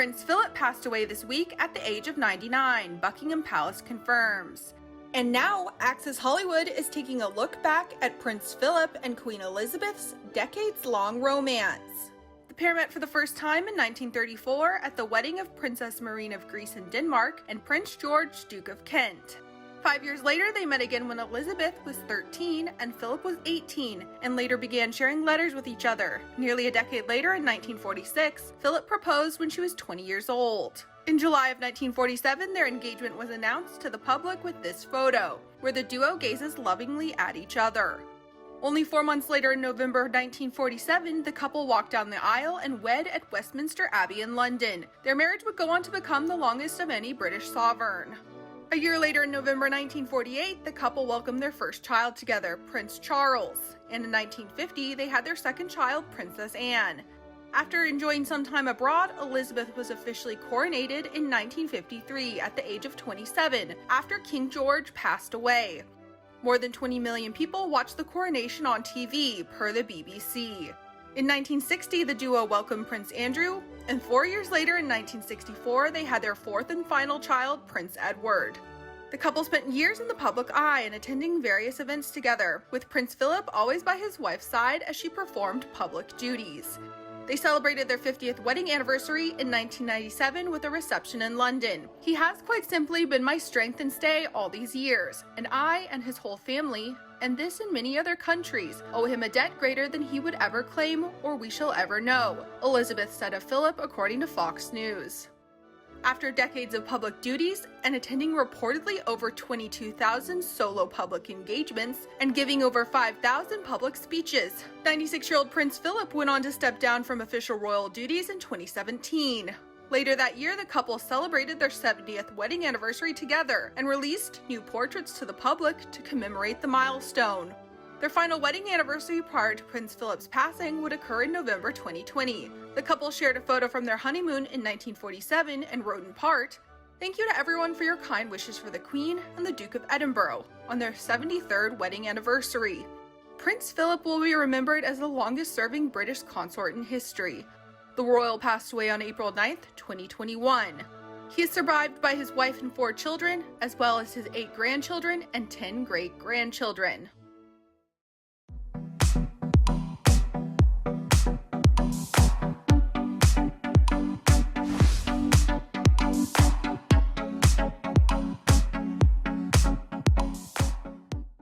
Prince Philip passed away this week at the age of 99, Buckingham Palace confirms. And now, Access Hollywood is taking a look back at Prince Philip and Queen Elizabeth's decades-long romance. The pair met for the first time in 1934 at the wedding of Princess Marine of Greece and Denmark and Prince George, Duke of Kent. 5 years later, they met again when Elizabeth was 13 and Philip was 18, and later began sharing letters with each other. Nearly a decade later, in 1946, Philip proposed when she was 20 years old. In July of 1947, their engagement was announced to the public with this photo, where the duo gazes lovingly at each other. Only 4 months later, in November 1947, the couple walked down the aisle and wed at Westminster Abbey in London. Their marriage would go on to become the longest of any British sovereign. A year later, in November 1948, the couple welcomed their first child together, Prince Charles, and in 1950, they had their second child, Princess Anne. After enjoying some time abroad, Elizabeth was officially coronated in 1953 at the age of 27, after King George passed away. More than 20 million people watched the coronation on TV, per the BBC. In 1960, the duo welcomed Prince Andrew, and 4 years later, in 1964, they had their fourth and final child, Prince Edward. The couple spent years in the public eye and attending various events together, with Prince Philip always by his wife's side as she performed public duties. They celebrated their 50th wedding anniversary in 1997 with a reception in London. "He has quite simply been my strength and stay all these years, and I and his whole family, and this and many other countries, owe him a debt greater than he would ever claim or we shall ever know," Elizabeth said of Philip, according to Fox News. After decades of public duties and attending reportedly over 22,000 solo public engagements and giving over 5,000 public speeches, 96-year-old Prince Philip went on to step down from official royal duties in 2017. Later that year, the couple celebrated their 70th wedding anniversary together and released new portraits to the public to commemorate the milestone. Their final wedding anniversary prior to Prince Philip's passing would occur in November 2020. The couple shared a photo from their honeymoon in 1947 and wrote in part, "Thank you to everyone for your kind wishes for the Queen and the Duke of Edinburgh on their 73rd wedding anniversary." Prince Philip will be remembered as the longest-serving British consort in history. The royal passed away on April 9th, 2021. He is survived by his wife and 4 children, as well as his 8 grandchildren and 10 great-grandchildren.